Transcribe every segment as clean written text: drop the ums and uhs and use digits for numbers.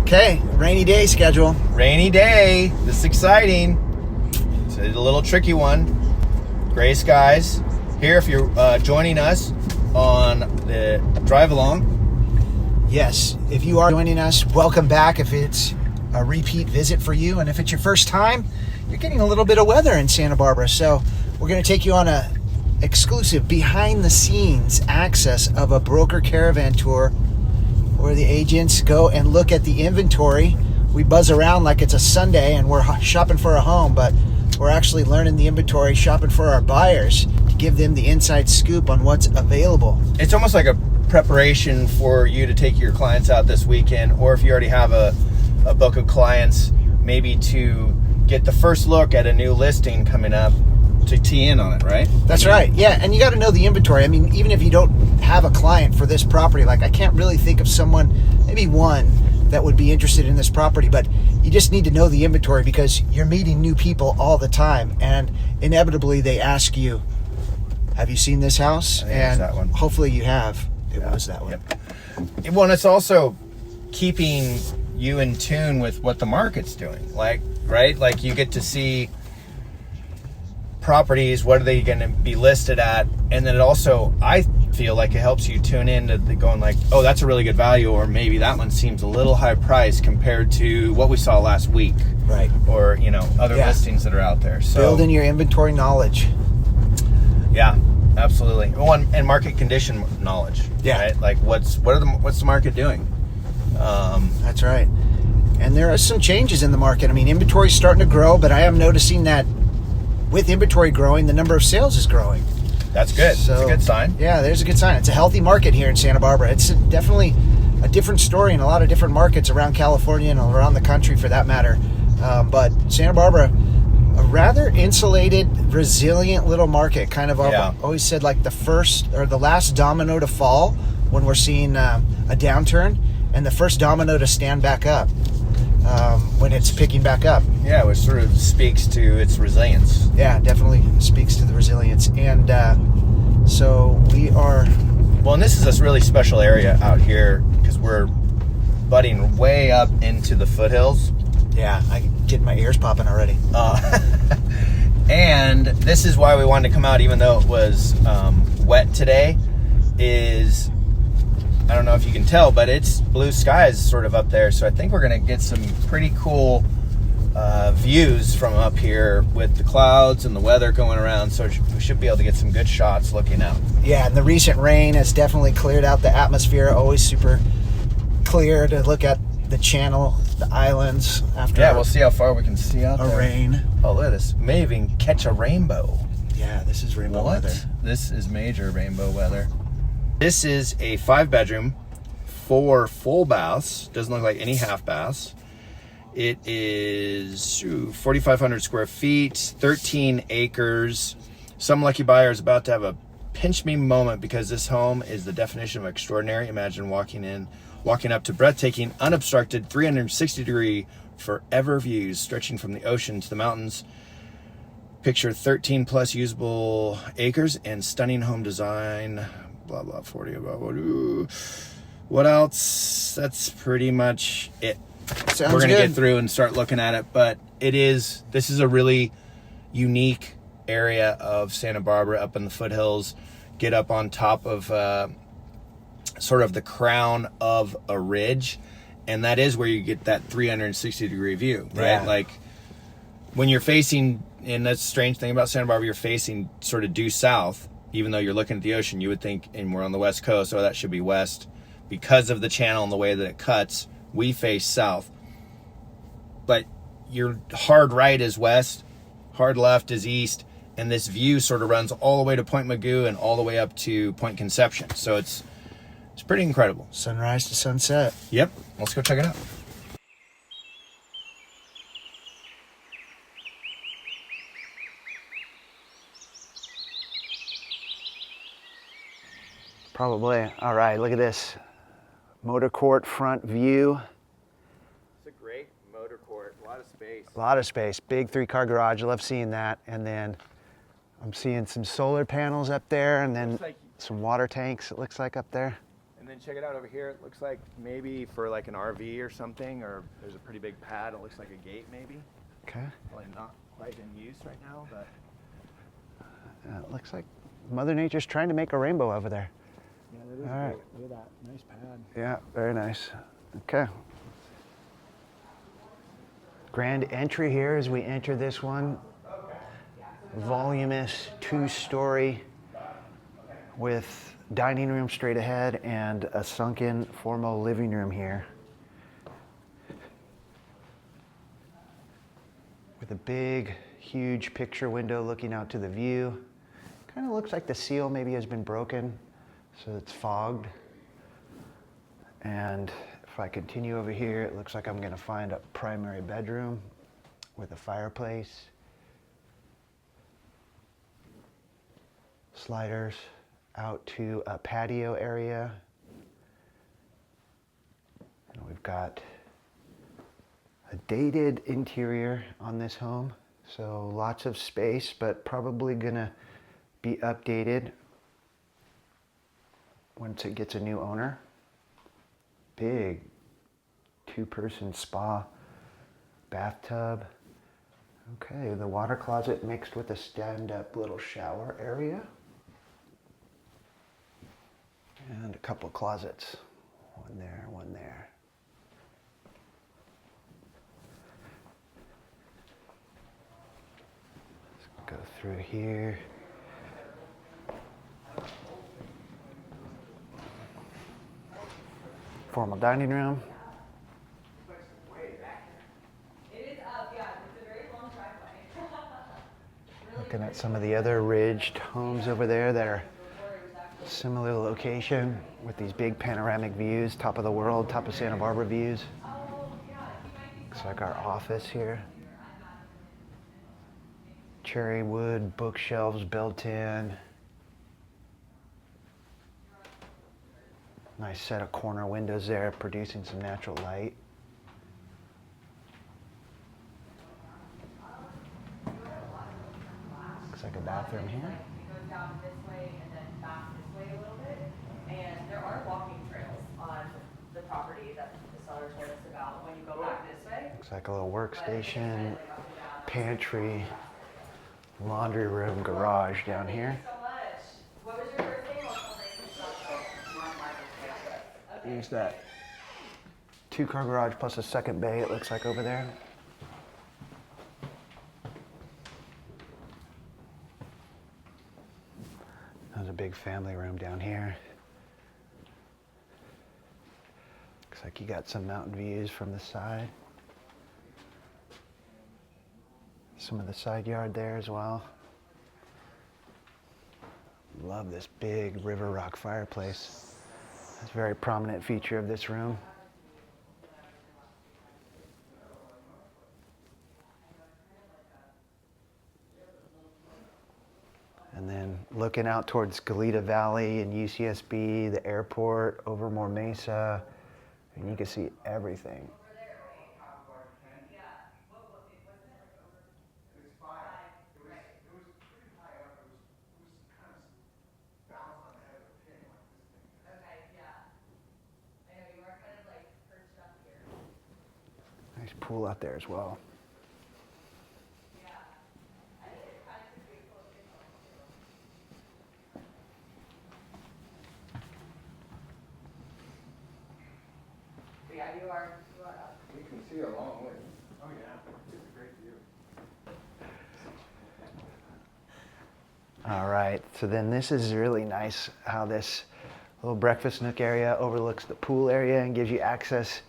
Okay, rainy day schedule. Rainy day. This is exciting. It's a little tricky one. Gray skies. Here, if you're joining us on the drive along. Yes, if you are joining us, welcome back. If it's a repeat visit for you, and if it's your first time, you're getting a little bit of weather in Santa Barbara. So we're going to take you on a exclusive behind the scenes access of a broker caravan tour where the agents go and look at the inventory. We buzz around like it's a Sunday and we're shopping for a home, but we're actually learning the inventory, shopping for our buyers to give them the inside scoop on what's available. It's almost like a preparation for you to take your clients out this weekend, or if you already have a book of clients, maybe to get the first look at a new listing coming up to tee in on it, right? That's right. Yeah, and you got to know the inventory. I mean, even if you don't have a client for this property, like I can't really think of someone, maybe one, that would be interested in this property, but you just need to know the inventory because you're meeting new people all the time, and inevitably they ask you, have you seen this house? I think it was that one. Hopefully you have. It was that one. Yep. Well, and it's also keeping you in tune with what the market's doing. Like, right? Like you get to see properties, what are they going to be listed at? And then it also, I feel like it helps you tune in to going like, oh, that's a really good value, or maybe that one seems a little high price compared to what we saw last week. Right. Or, you know, other listings that are out there. So building your inventory knowledge. Yeah, absolutely. Well, and market condition knowledge. Yeah. Right? Like what's the market doing? That's right. And there are some changes in the market. I mean, inventory's starting to grow, but I am noticing that with inventory growing, the number of sales is growing. That's good. So, that's a good sign. Yeah, there's a good sign. It's a healthy market here in Santa Barbara. It's definitely a different story in a lot of different markets around California and around the country for that matter. But Santa Barbara, a rather insulated, resilient little market. Kind of always said like the first or the last domino to fall when we're seeing a downturn, and the first domino to stand back up when it's picking back up. Yeah, which sort of speaks to its resilience. Yeah, definitely speaks to the resilience. And so we are... Well, and this is a really special area out here because we're butting way up into the foothills. Yeah, I get my ears popping already. And this is why we wanted to come out, even though it was wet today, is... I don't know if you can tell, but it's blue skies sort of up there. So I think we're going to get some pretty cool views from up here with the clouds and the weather going around. So we should be able to get some good shots looking out. Yeah, and the recent rain has definitely cleared out the atmosphere. Always super clear to look at the channel, the islands after. Yeah, we'll see how far we can see out there. A rain. Oh, look at this. May even catch a rainbow. Yeah, this is rainbow weather. This is major rainbow weather. This is a 5-bedroom, 4 full baths. Doesn't look like any half baths. It is 4,500 square feet, 13 acres. Some lucky buyer is about to have a pinch me moment because this home is the definition of extraordinary. Imagine walking up to breathtaking, unobstructed, 360-degree forever views stretching from the ocean to the mountains. Picture 13 plus usable acres and stunning home design. Blah, blah, 40, blah, blah. What else? That's pretty much it. Sounds We're going to good. get through and start looking at it, but this is a really unique area of Santa Barbara up in the foothills. Get up on top of sort of the crown of a ridge, and that is where you get that 360-degree view, right? Yeah. Like when you're facing, and that's the strange thing about Santa Barbara, you're facing sort of due south. Even though you're looking at the ocean, you would think, and we're on the west coast, that should be west. Because of the channel and the way that it cuts, we face south. But your hard right is west, hard left is east, and this view sort of runs all the way to Point Magoo and all the way up to Point Conception. So it's pretty incredible. Sunrise to sunset. Yep, let's go check it out. Probably. All right, look at this. Motor court front view. It's a great motor court, a lot of space. A lot of space. Big 3-car garage. I love seeing that. And then I'm seeing some solar panels up there, and then some water tanks, it looks like, up there. And And then check it out over here. It looks like maybe for like an RV or something, or there's a pretty big pad. It looks like a gate maybe. Okay. Probably not quite in use right now, but. It looks like Mother Nature's trying to make a rainbow over there. Yeah, that is All right. great. Look at that. Nice pad. Yeah, very nice. Okay. Grand entry here as we enter this one. Voluminous 2-story with dining room straight ahead and a sunken formal living room here. With a big, huge picture window looking out to the view. Kind of looks like the seal maybe has been broken, so it's fogged. And if I continue over here, it looks like I'm going to find a primary bedroom with a fireplace, sliders out to a patio area. And we've got a dated interior on this home, so lots of space, but probably going to be updated once it gets a new owner. Big 2-person spa bathtub. Okay, the water closet mixed with a stand-up little shower area. And a couple closets. One there, one there. Let's go through here. Formal dining room. Looking at some of the other ridged homes over there that are similar location with these big panoramic views, top of the world, top of Santa Barbara views. Looks like our office here. Cherry wood bookshelves built in. Nice set of corner windows there, producing some natural light. Looks like a bathroom here. It goes down this way and then back this way a little bit. And there are walking trails on the property that the seller told us about when you go back this way. Looks like a little workstation, pantry, laundry room, garage down here. So much. What was your first name? Here's that 2-car garage plus a second bay, it looks like over there. There's a big family room down here. Looks like you got some mountain views from the side. Some of the side yard there as well. Love this big river rock fireplace. It's a very prominent feature of this room. And then looking out towards Goleta Valley and UCSB, the airport, Overmore Mesa, and you can see everything. Nice pool out there as well. Yeah, you are up. You can see a long way. Oh yeah, it's a great view. All right, so then this is really nice how this little breakfast nook area overlooks the pool area and gives you access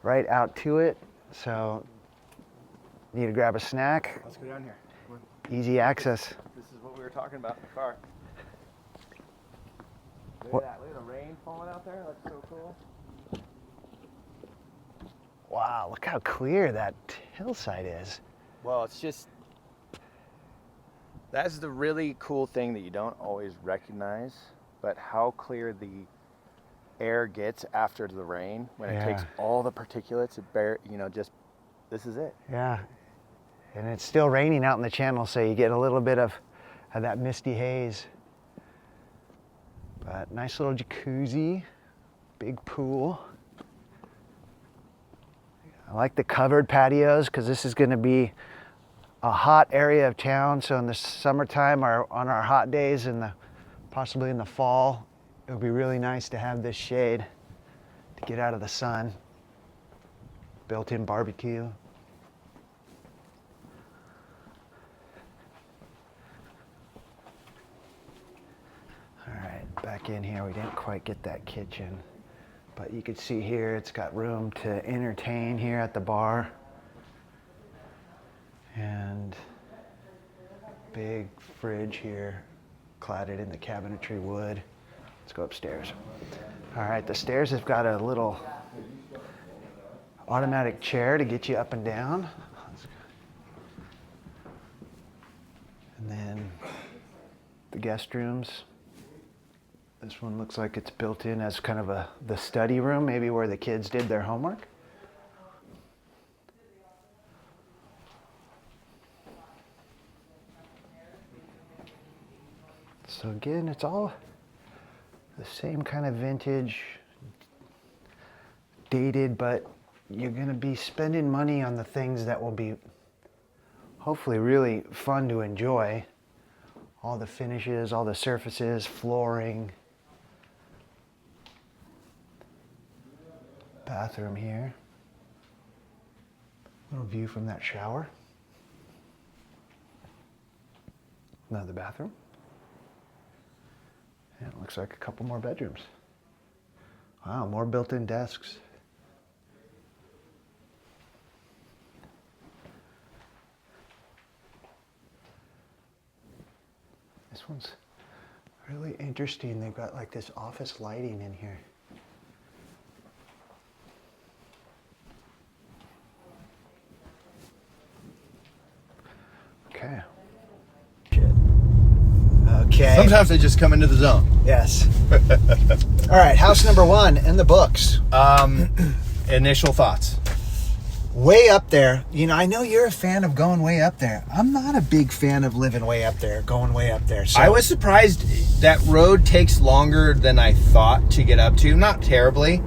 right out to it. So, need to grab a snack. Let's go down here. Easy access. This is what we were talking about in the car. Look What? at that. Look at the rain falling out there. That's so cool. Wow, look how clear that hillside is. Well, it's just, that's the really cool thing that you don't always recognize, but how clear the air gets after the rain when it takes all the particulates, just, this is it. Yeah, and it's still raining out in the channel, so you get a little bit of that misty haze. But nice little jacuzzi. Big pool. I like the covered patios because this is going to be a hot area of town. So in the summertime or on our hot days and possibly in the fall, it would be really nice to have this shade to get out of the sun. Built-in barbecue. All right, back in here, we didn't quite get that kitchen, but you can see here it's got room to entertain here at the bar. And big fridge here, cladded in the cabinetry wood. Let's go upstairs. All right, the stairs have got a little automatic chair to get you up and down. And then the guest rooms. This one looks like it's built in as kind of the study room, maybe where the kids did their homework. So again, it's all the same kind of vintage, dated, but you're going to be spending money on the things that will be hopefully really fun to enjoy. All the finishes, all the surfaces, flooring. Bathroom here. Little view from that shower. Another bathroom. And it looks like a couple more bedrooms. Wow, more built-in desks. This one's really interesting. They've got like this office lighting in here. Okay. Okay. Sometimes they just come into the zone. Yes. All right, house number 1 in the books. Initial thoughts. Way up there. You know, I know you're a fan of going way up there. I'm not a big fan of living way up there, going way up there. So I was surprised that road takes longer than I thought to get up to. Not terribly,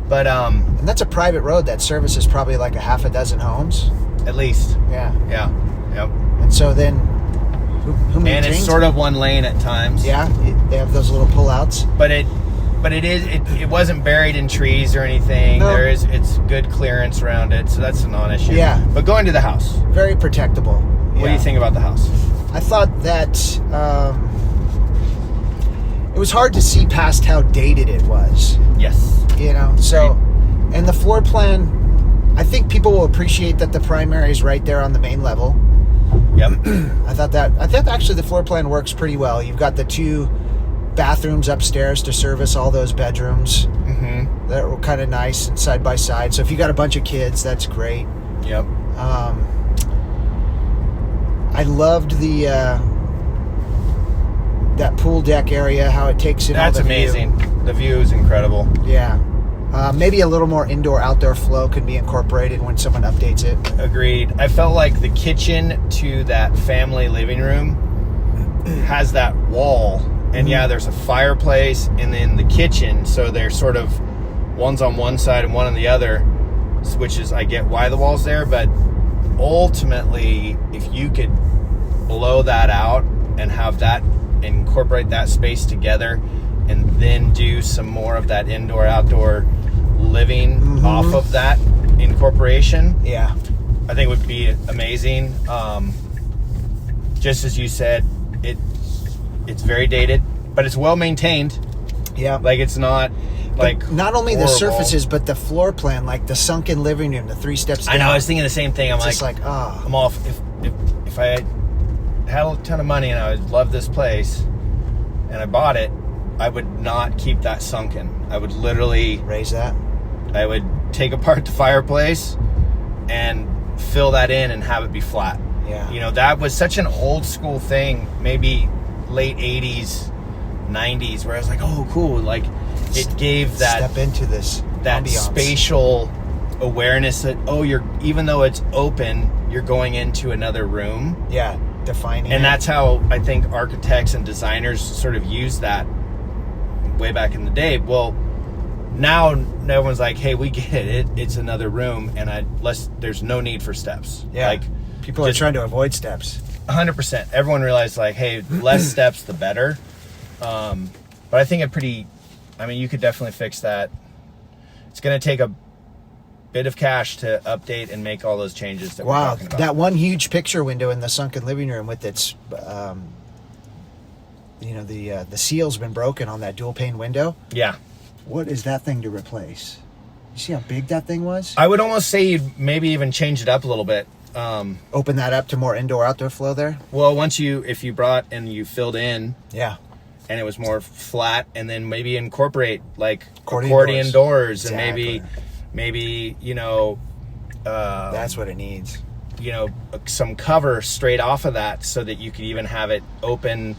but and that's a private road that services probably like a half a dozen homes. at least. Yeah. Yeah. Yep. And so then who maintains And it's sort of one lane at times. Yeah, they have those little pullouts. But it wasn't buried in trees or anything. No. It's good clearance around it, so that's a non-issue. Yeah. But going to the house, Very protectable. what do you think about the house? I thought that it was hard to see past how dated it was. Yes. You know, so, and the floor plan, I think people will appreciate that the primary is right there on the main level. Yep. I thought actually the floor plan works pretty well. You've got the 2 bathrooms upstairs to service all those bedrooms. Mm-hmm. That were kind of nice and side by side. So if you got a bunch of kids, that's great. Yep. I loved the that pool deck area, how it takes in all That's the amazing. view. The view is incredible. Yeah. Maybe a little more indoor-outdoor flow could be incorporated when someone updates it. Agreed. I felt like the kitchen to that family living room has that wall. And yeah, there's a fireplace and then the kitchen. So they're sort of one's on one side and one on the other, which is, I get why the wall's there. But ultimately, if you could blow that out and have that, incorporate that space together and then do some more of that indoor-outdoor living off of that incorporation, Yeah. I think would be amazing. Just as you said, it's very dated, but it's well maintained. Yeah. Like it's not like But not only the horrible. surfaces, but the floor plan, like the sunken living room, the 3 steps down. I know. I was thinking the same thing. I'm It's like, just like, I'm off. If I had a ton of money and I would love this place, and I bought it, I would not keep that sunken. I would literally raise that. I would take apart the fireplace and fill that in and have it be flat. Yeah. You know, that was such an old school thing, maybe late 80s, 90s, where I was like, oh, cool. Like, it gave that Step into this that ambiance. spatial awareness that, even though it's open, you're going into another room. Yeah, defining And it. that's how I think architects and designers sort of use that way back in the day. Well, Now everyone's like, hey, we get it. It's another room, and there's no need for steps. Yeah. Like, people are trying to avoid steps. 100%. Everyone realized, like, hey, less steps, the better. But I think you could definitely fix that. It's going to take a bit of cash to update and make all those changes that we're talking about. That one huge picture window in the sunken living room with its, the seal's been broken on that dual pane window. Yeah. What is that thing to replace? You see how big that thing was? I would almost say you'd maybe even change it up a little bit. Open that up to more indoor-outdoor flow there? Well, if you brought and you filled in. Yeah. And it was more flat, and then maybe incorporate like accordion doors. Exactly. And maybe that's what it needs. Some cover straight off of that so that you could even have it open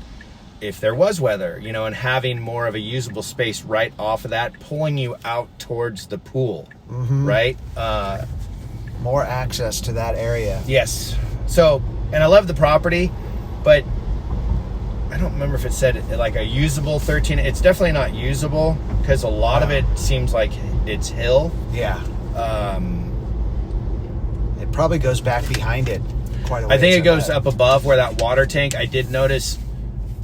if there was weather, and having more of a usable space right off of that, pulling you out towards the pool, right? More access to that area. Yes. So, and I love the property, but I don't remember if it said like a usable 13. It's definitely not usable because a lot of it seems like it's hill. Yeah. It probably goes back behind it quite a ways. I think it goes up above where that water tank. I did notice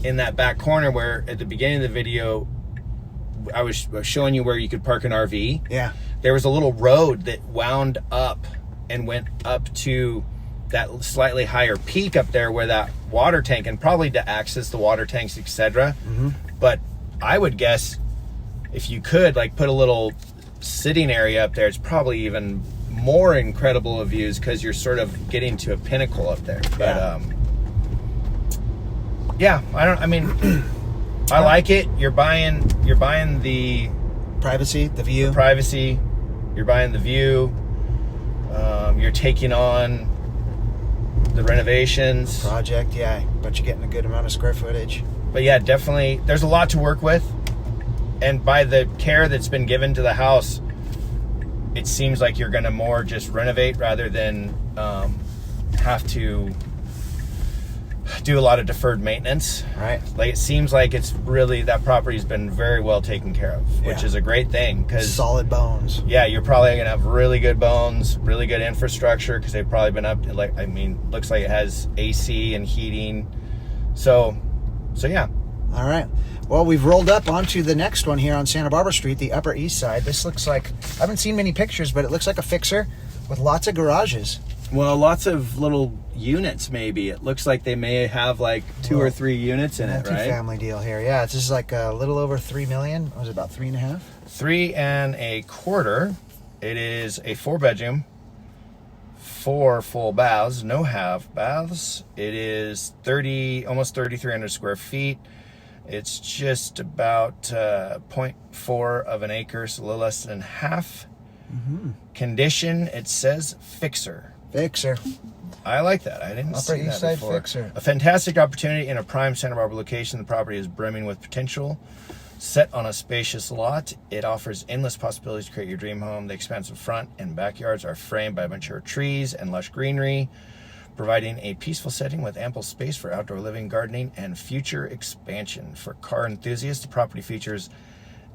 in that back corner where at the beginning of the video I was showing you where you could park an RV. Yeah. There was a little road that wound up and went up to that slightly higher peak up there where that water tank, and probably to access the water tanks, etc. But I would guess if you could like put a little sitting area up there, it's probably even more incredible of views because you're sort of getting to a pinnacle up there. But I like it. You're buying the privacy, the view. You're buying the view. You're taking on the renovations project, but you're getting a good amount of square footage. But yeah, definitely there's a lot to work with, and by the care that's been given to the house, it seems like you're going to more just renovate rather than have to do a lot of deferred maintenance. Right. Like it seems like it's really, that property's been very well taken care of, which is a great thing because solid bones. Yeah, you're probably going to have really good bones, really good infrastructure because they've probably been up to looks like it has AC and heating. So yeah. All right. Well, we've rolled up onto the next one here on Santa Barbara Street, the Upper East Side. This looks like, I haven't seen many pictures, but it looks like a fixer with lots of garages. Well, lots of little units, maybe. It looks like they may have like 2 or 3 units in it, right? Multi-family deal here. Yeah, this is like a little over $3 million. Was it about 3.5? 3.25. It is a 4-bedroom, 4 full baths, no half baths. It is almost 3,300 square feet. It's just about 0.4 of an acre, so a little less than half. Condition, it says fixer. Fixer. I like that. I didn't see that Upper East Side before. fixer. A fantastic opportunity in a prime Santa Barbara location. The property is brimming with potential. Set on a spacious lot, it offers endless possibilities to create your dream home. The expansive front and backyards are framed by mature trees and lush greenery, providing a peaceful setting with ample space for outdoor living, gardening, and future expansion. For car enthusiasts, the property features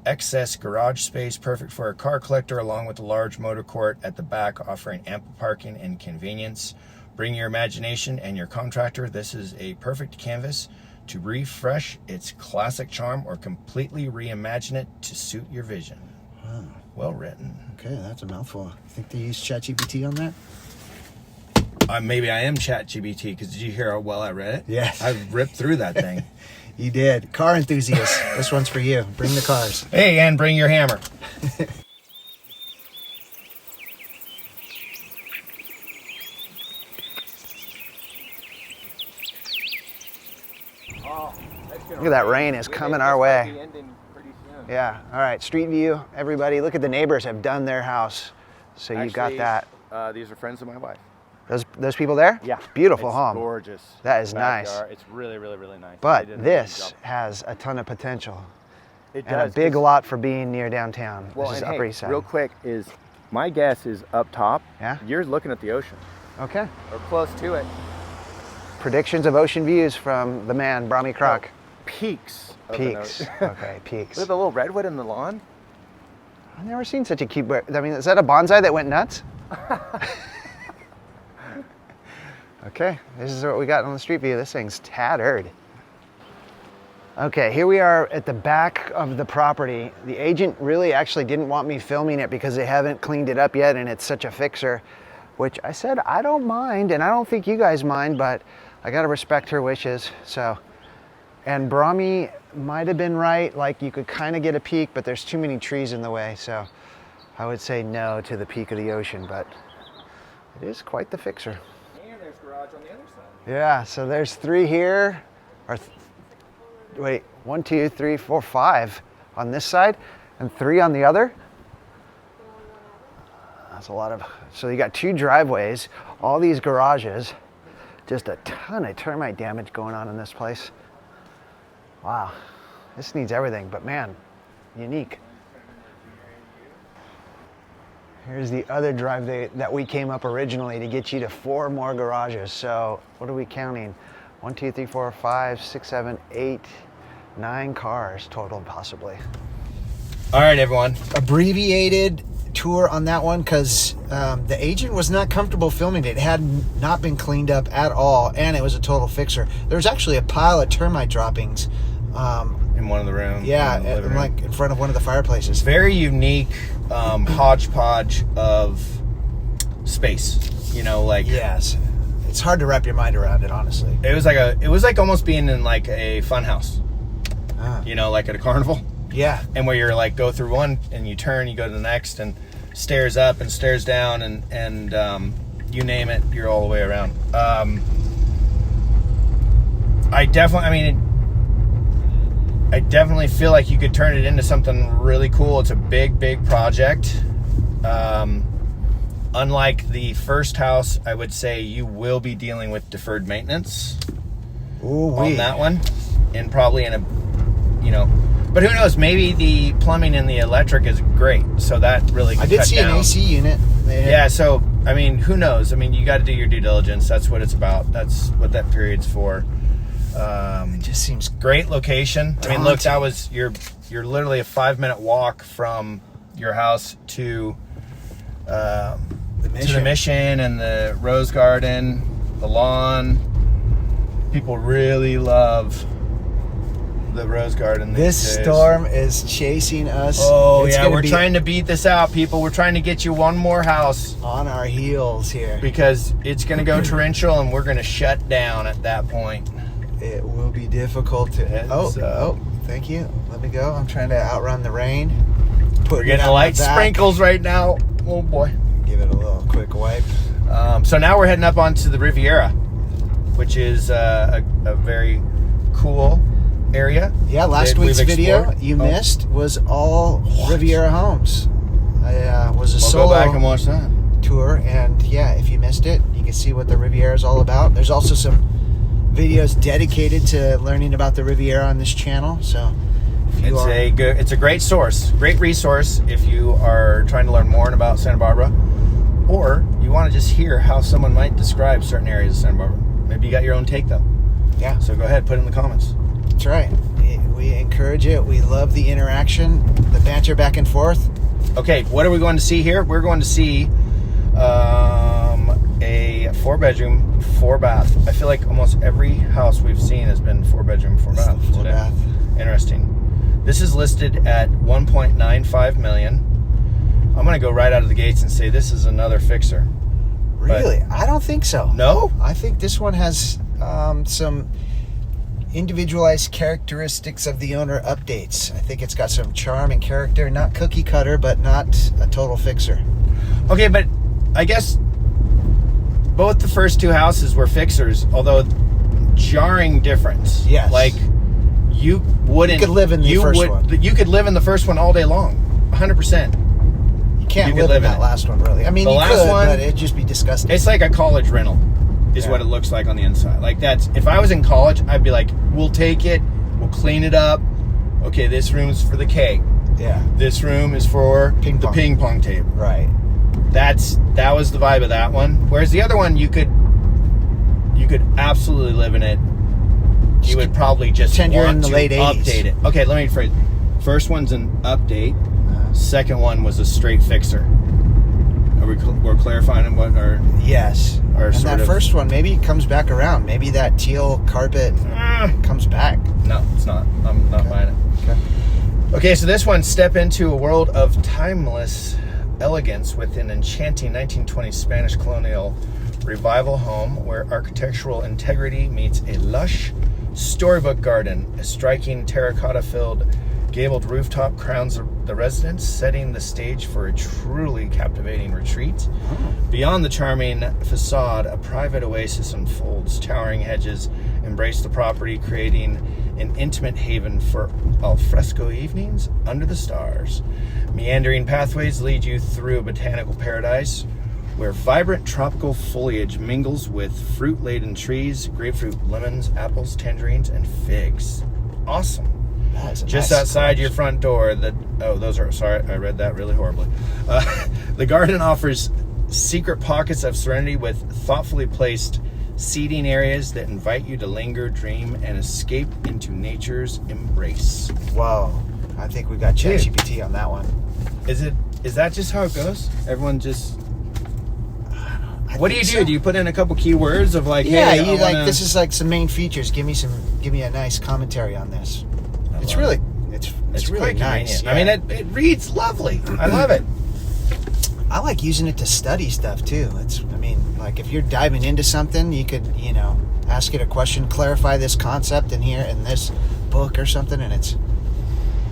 excess garage space, perfect for a car collector, along with a large motor court at the back, offering ample parking and convenience. Bring your imagination and your contractor. This is a perfect canvas to refresh its classic charm or completely reimagine it to suit your vision. Wow. Well written. Okay, that's a mouthful. You think they use ChatGPT on that? Maybe I am ChatGPT, because did you hear how well I read it? Yes. I ripped through that thing. You did. Car enthusiasts, this one's for you. Bring the cars. Hey, and bring your hammer. Look at that rain is coming our way. Yeah, all right, street view, everybody. Look at the neighbors have done their house. So you got that. These are friends of my wife. Those people there? Yeah. Beautiful It's home. gorgeous. That is Backyard. nice. It's really, really, really nice. But They did a this good job. has a ton of potential. It And does. a big lot for being near downtown. Well, this is and Upper hey, East Side. real quick, is my guess is up top. Yeah? You're looking at the ocean. Okay. Or close to it. Predictions of ocean views from the man, Brahmi Clarke. Peaks. Of an Peaks. ocean. Okay, peaks. Look at the little redwood in the lawn. I've never seen such a cute bird. I mean, is that a bonsai that went nuts? Okay, this is what we got on the street view. This thing's tattered. Okay, here we are at the back of the property. The agent really actually didn't want me filming it because they haven't cleaned it up yet and it's such a fixer, which I said I don't mind, and I don't think you guys mind, but I gotta respect her wishes. So, and Brahmi might have been right, like you could kind of get a peek, but there's too many trees in the way, so I would say no to the peak of the ocean, but it is quite the fixer. And there's garage on the other side. Yeah, so there's 3 here, or wait, 1, 2, 3, 4, 5 on this side, and 3 on the other. That's a lot of, so you got 2 driveways, all these garages, just a ton of termite damage going on in this place. Wow, this needs everything, but man, unique. Here's the other driveway that we came up originally to get you to 4 more garages. So what are we counting? 1, 2, 3, 4, 5, 6, 7, 8, 9 cars total possibly. All right, everyone. Abbreviated tour on that one because the agent was not comfortable filming it. It had not been cleaned up at all, and it was a total fixer. There was actually a pile of termite droppings. In one of the rooms. Yeah, like in front of one of the fireplaces. Very unique hodgepodge of space. You know, like Yes, it's hard to wrap your mind around it, honestly. it was like almost being in like a fun house. Ah. You know, like at a carnival. Yeah, And where you're like go through one and you turn, you go to the next, and stairs up and stairs down, and you name it, you're all the way around. I definitely feel like you could turn it into something really cool. It's a big project. Unlike the first house, I would say you will be dealing with deferred maintenance on that one, and probably in a, you know, but who knows? Maybe the plumbing and the electric is great, so that really could I did cut see down. an AC unit. Yeah, so I mean, who knows? I mean, you got to do your due diligence. That's what it's about. That's what that period's for. It just seems Great location. I mean, look, daunting. that was you're literally a 5-minute walk from your house to the the mission. mission and the rose garden, the lawn. People really love the rose garden. This these days. storm is chasing us. Oh It's yeah, gonna we're be trying to beat this out, people. We're trying to get you one more house on our heels here. because it's going to go torrential, and we're going to shut down at that point. It will be difficult to. Heads up. Thank you. Let me go. I'm trying to outrun the rain. We're getting the light sprinkles right now. Oh boy. Give it a little quick wipe. So now we're heading up onto the Riviera, which is a very cool area. Yeah, last that week's we've video explored. you missed was all Riviera homes. I was a We'll solo go back and watch that. tour, and yeah, if you missed it, you can see what the Riviera is all about. There's also some videos dedicated to learning about the Riviera on this channel. So if you It's a great source, great resource if you are trying to learn more about Santa Barbara, or you want to just hear how someone might describe certain areas of Santa Barbara. Maybe you got your own take though. yeah, So go ahead, put it in the comments. that's right. We encourage it. We love the interaction, the banter back and forth. Okay, what are we going to see here? We're going to see a 4-bedroom, 4-bath. I feel like almost every house we've seen has been 4-bedroom, 4-bath. It's the 4-bath. Interesting. This is listed at $1.95 million. I'm going to go right out of the gates and say this is another fixer. Really? I don't think so. No? I think this one has some individualized characteristics of the owner updates. I think it's got some charm and character, not cookie cutter, but not a total fixer. Okay, but I guess both the first 2 houses were fixers, although jarring difference. Yes. Like you wouldn't. You could live in the first one. You could live in the first one all day long, 100%. You can't You could live in live in that it. last one, really. I mean, The you last could, one- but it'd just be disgusting. It's like a college rental, is Yeah. what it looks like on the inside. Like that's if I was in college, I'd be like, we'll take it, we'll clean it up. Okay, this room's for the cake. Yeah, This room is for Ping the pong. ping pong table. right. That was the vibe of that one. Whereas the other one, you could absolutely live in it. You would probably just Pretend you're want in the to late 80s. update it. Okay, let me rephrase. First one's an update. Second one was a straight fixer. We're clarifying what our Yes. Or And sort that of- first one, maybe it comes back around. Maybe that teal carpet comes back. No, it's not. I'm not buying it. Okay. Okay, so this one, step into a world of timeless elegance with an enchanting 1920s Spanish colonial revival home where architectural integrity meets a lush storybook garden. A striking terracotta-filled gabled rooftop crowns the residence, setting the stage for a truly captivating retreat. Beyond the charming facade, a private oasis unfolds. Towering hedges embrace the property, creating an intimate haven for alfresco evenings under the stars. Meandering pathways lead you through a botanical paradise where vibrant tropical foliage mingles with fruit-laden trees, grapefruit, lemons, apples, tangerines, and figs. Awesome. That is a Just nice outside your collection. front door, sorry, I read that really horribly. The garden offers secret pockets of serenity with thoughtfully placed seating areas that invite you to linger, dream, and escape into nature's embrace. Whoa. I think we got Dude. ChatGPT on that one. Is that just how it goes? Everyone just... I What do you think do? so. Do you put in a couple keywords of like, Yeah, hey, you I wanna... like, this is like some main features. Give me a nice commentary on this. It's love really, it's really quite nice. convenient. I mean, it reads lovely. I love it. I like using it to study stuff too. Like if you're diving into something, you could, ask it a question, clarify this concept in here in this book or something, and it's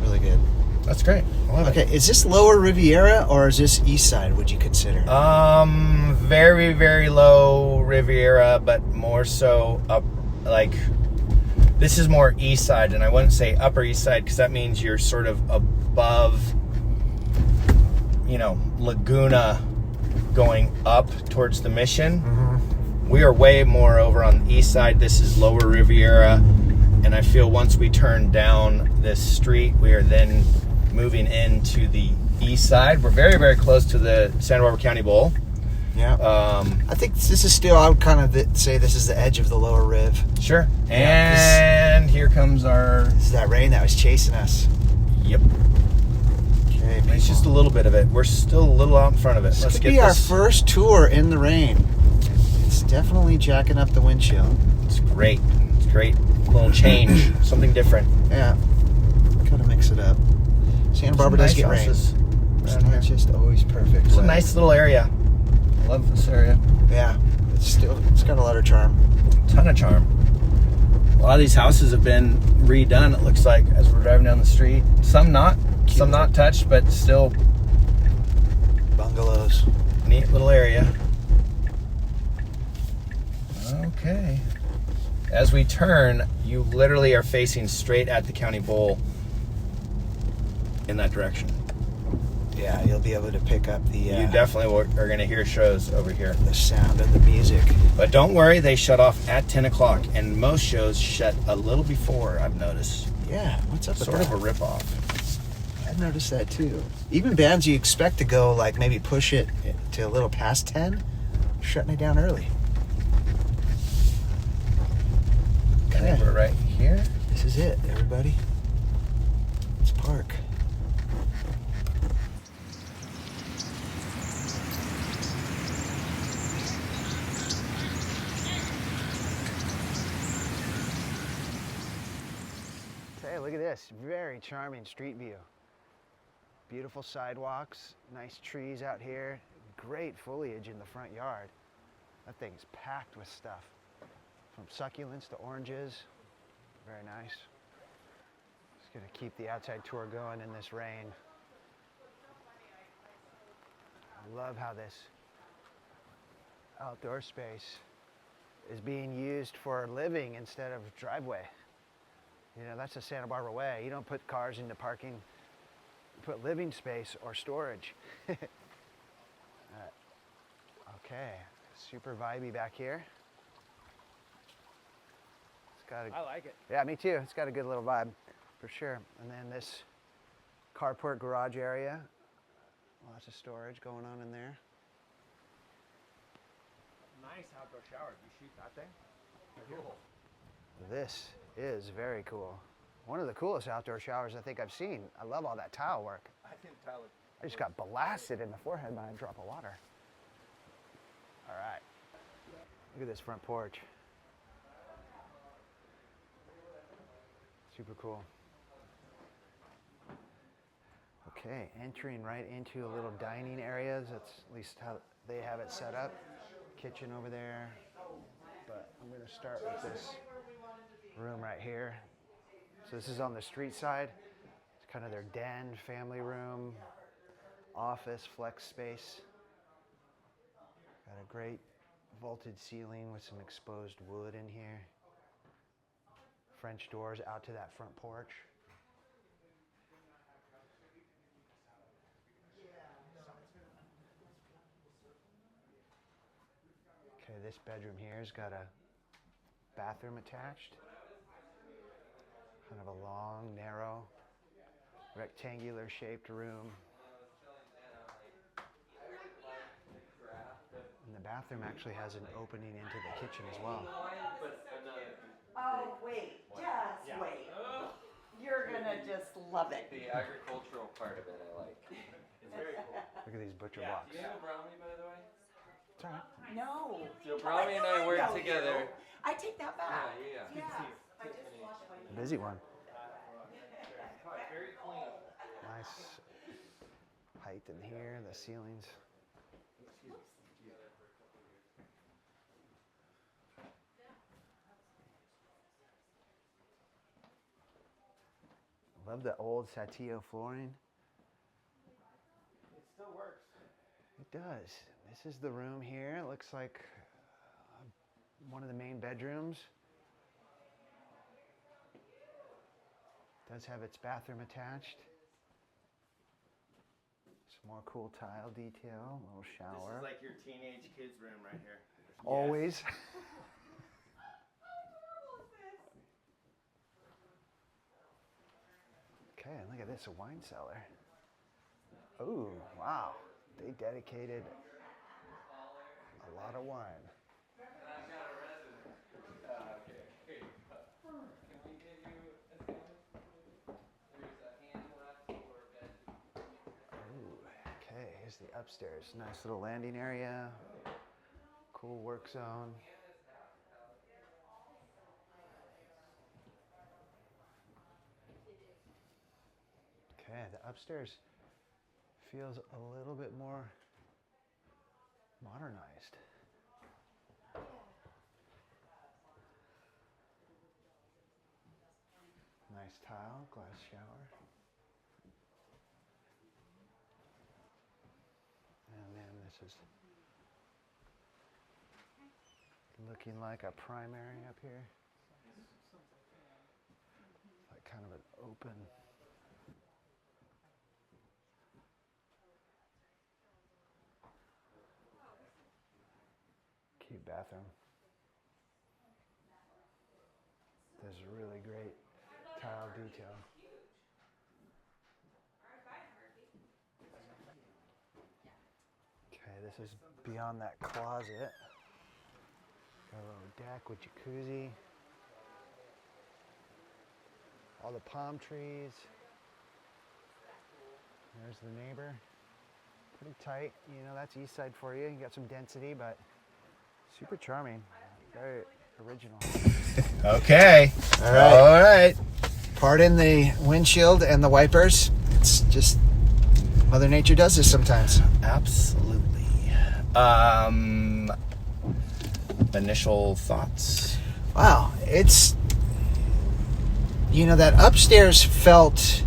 really good. That's great. I love it. Okay, is this Lower Riviera or is this East Side? Would you consider? Very, very low Riviera, but more so up, like, this is more east side, and I wouldn't say upper east side because that means you're sort of above, Laguna going up towards the Mission. Mm-hmm. We are way more over on the east side. This is Lower Riviera, and I feel once we turn down this street, we are then moving into the east side. We're very, very close to the Santa Barbara County Bowl. Yeah. I think this is still, I would kind of say this is the edge of the Lower Riv. Sure. Yeah, And here comes our... This is that rain that was chasing us. Yep. Okay, It's just a little bit of it. We're still a little out in front of it. This Let's could get be our this. first tour in the rain. It's definitely jacking up the windshield. It's great. It's great. A little change. Something different. Yeah. Gotta mix it up. Santa Barbara does get rain. houses It's around here. not just always perfect. It's a weather. nice little area. I love this area. Yeah. It's got a lot of charm. Ton of charm. A lot of these houses have been redone, it looks like, as we're driving down the street. Some not. Some not touched, but still Bungalows. neat little area. Okay. As we turn, you literally are facing straight at the county bowl in that direction. Yeah, you'll be able to pick up the You definitely are going to hear shows over here. the sound of the music. But don't worry, they shut off at 10 o'clock, and most shows shut a little before, I've noticed. Yeah, what's up with Sort that? of a ripoff. I've noticed that too. Even bands you expect to go, like maybe push it to a little past 10, shutting it down early. I think we're right here. This is it, everybody. Let's park. Hey, look at this. Very charming street view. Beautiful sidewalks, nice trees out here, great foliage in the front yard. That thing's packed with stuff. From succulents to oranges. Very nice. Just gonna keep the outside tour going in this rain. I love how this outdoor space is being used for living instead of driveway. That's the Santa Barbara way. You don't put cars into parking, you put living space or storage. Okay, super vibey back here. I like it. Yeah, me too. It's got a good little vibe, for sure. And then this carport garage area. Lots of storage going on in there. Nice outdoor shower. Did you shoot that thing? Cool. This is very cool. One of the coolest outdoor showers I think I've seen. I love all that tile work. I think tile. I just got blasted in the forehead by a drop of water. All right. Look at this front porch. Super cool. Okay, entering right into a little dining area. That's at least how they have it set up. Kitchen over there. But I'm going to start with this room right here. So this is on the street side. It's kind of their den, family room, office, flex space. Got a great vaulted ceiling with some exposed wood in here. French doors out to that front porch. Okay, this bedroom here has got a bathroom attached. Kind of a long, narrow, rectangular shaped room. And the bathroom actually has an opening into the kitchen as well. Oh, wait, just wait. You're gonna just love it. The agricultural part of it, I like. It's very cool. Look at these butcher blocks. Do you know Brahmi, by the way? It's all right. No. So Brahmi and I work know together. you. I take that back. Yeah. Yes, I just washed my Busy one. Very clean. Nice height in here, the ceilings. Love the old Satillo flooring. It still works. It does. This is the room here. It looks like one of the main bedrooms. Does have its bathroom attached. Some more cool tile detail, a little shower. This is like your teenage kids' room right here. Always. Okay, look at this, a wine cellar. Oh, wow. They dedicated a lot of wine. Okay, here's the upstairs. Nice little landing area. Cool work zone. Okay, the upstairs feels a little bit more modernized. Nice tile, glass shower. And then this is looking like a primary up here. Like kind of an open. Cute bathroom. There's really great tile detail. Okay, this is beyond that closet. Got a little deck with jacuzzi. All the palm trees. There's the neighbor. Pretty tight, you know, that's east side for you. You got some density, but super charming. Very original. Okay. All right. Pardon the windshield and the wipers. It's just Mother Nature does this sometimes. Absolutely. Initial thoughts? Wow, it's, you know, that upstairs felt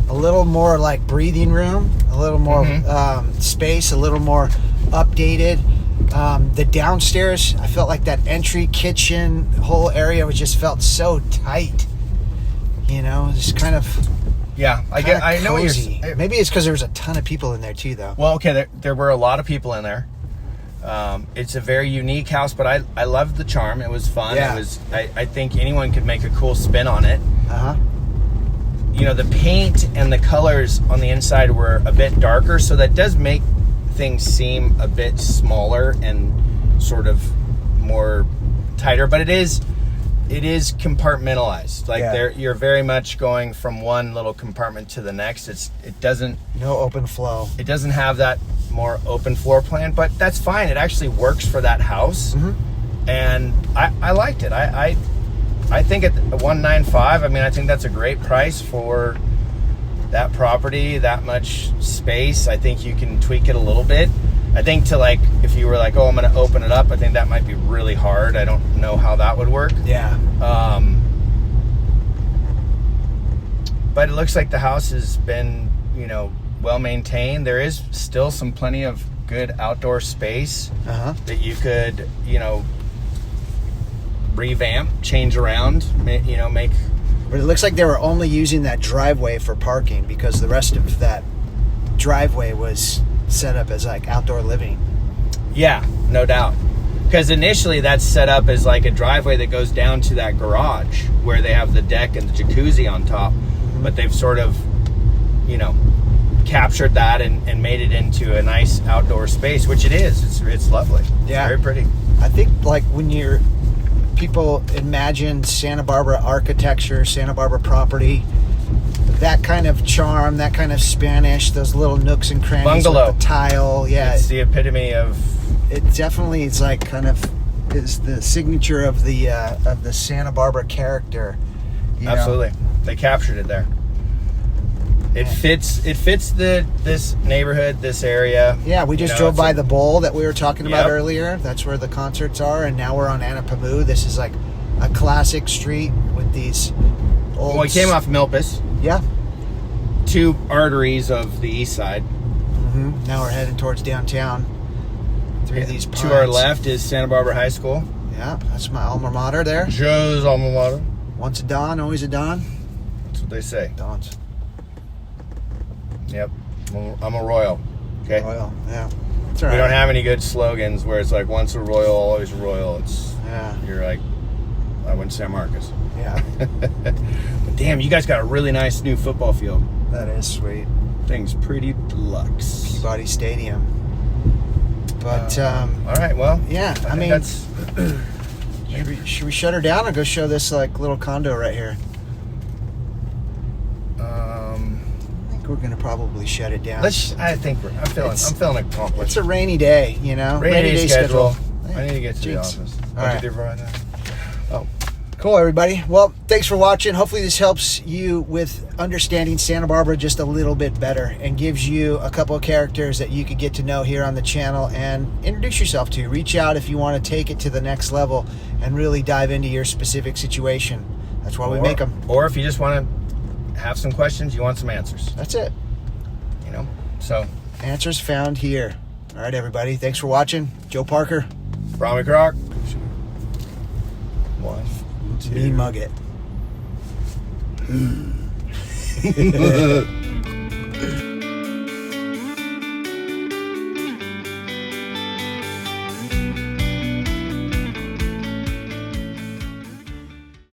a little more like breathing room, a little more space, a little more updated. The downstairs, I felt like that entry kitchen whole area was just felt so tight. You know, just kind of. Yeah, I know what you're. Maybe it's because there was a ton of people in there too, though. Well, okay, there were a lot of people in there. It's a very unique house, but I loved the charm. It was fun. Yeah. It was. I think anyone could make a cool spin on it. You know, the paint and the colors on the inside were a bit darker, so that does make things seem a bit smaller and sort of more tighter. But it is it is compartmentalized. Like Yeah. you're very much going from one little compartment to the next. It doesn't No open flow. have that more open floor plan, but that's fine. It actually works for that house. And I liked it. I think at $195, I mean, I think that's a great price for that property, that much space. I think you can tweak it a little bit. I think to like, if you were like, oh, I'm going to open it up, I think that might be really hard. I don't know how that would work. Yeah. But it looks like the house has been, well maintained. There is still plenty of good outdoor space that you could, revamp, change around, make. But it looks like they were only using that driveway for parking because the rest of that driveway was set up as like outdoor living. Yeah, no doubt. Because initially that's set up as like a driveway that goes down to that garage where they have the deck and the jacuzzi on top. But they've sort of, captured that and made it into a nice outdoor space, which it is. It's lovely. Yeah. It's very pretty. I think like when people imagine Santa Barbara architecture, Santa Barbara property, that kind of charm, that kind of Spanish, those little nooks and crannies Bungalow. with the tile. Yeah. It's the epitome of... It definitely is like kind of is the signature of the Santa Barbara character. Absolutely. They captured it there. It fits this neighborhood, this area. Yeah, we just drove by the bowl that we were talking about earlier. That's where the concerts are, and now we're on Anapamu. This is like a classic street with these old... Well, we came off Milpas. Yeah. Two arteries of the east side. Now we're heading towards downtown through these pines. To our left is Santa Barbara High School. Yeah, that's my alma mater there. Joe's alma mater. Once a Don, always a Don. That's what they say. Dons. Yep. I'm a Royal. Okay? Royal, yeah. It's all right. We don't have any good slogans where it's like once a Royal, always a Royal. You're like, I went to San Marcos. Yeah. But damn, you guys got a really nice new football field. That is sweet. Thing's pretty deluxe. Peabody Stadium. But, all right, well. yeah, I mean, that's... should we shut her down or go show this like little condo right here? I think we're gonna probably shut it down. I'm feeling accomplished. It's a rainy day, Rainy day schedule. Yeah. I need to get to Jinx. the office. All right. Right now. Oh. Cool, everybody. Well, thanks for watching. Hopefully this helps you with understanding Santa Barbara just a little bit better and gives you a couple of characters that you could get to know here on the channel and introduce yourself to. Reach out if you want to take it to the next level and really dive into your specific situation. That's why we make them. Or if you just want to have some questions, you want some answers. That's it. So. Answers found here. All right, everybody. Thanks for watching. Joe Parker. Brahmi Croc. 1, 2. Me mug it.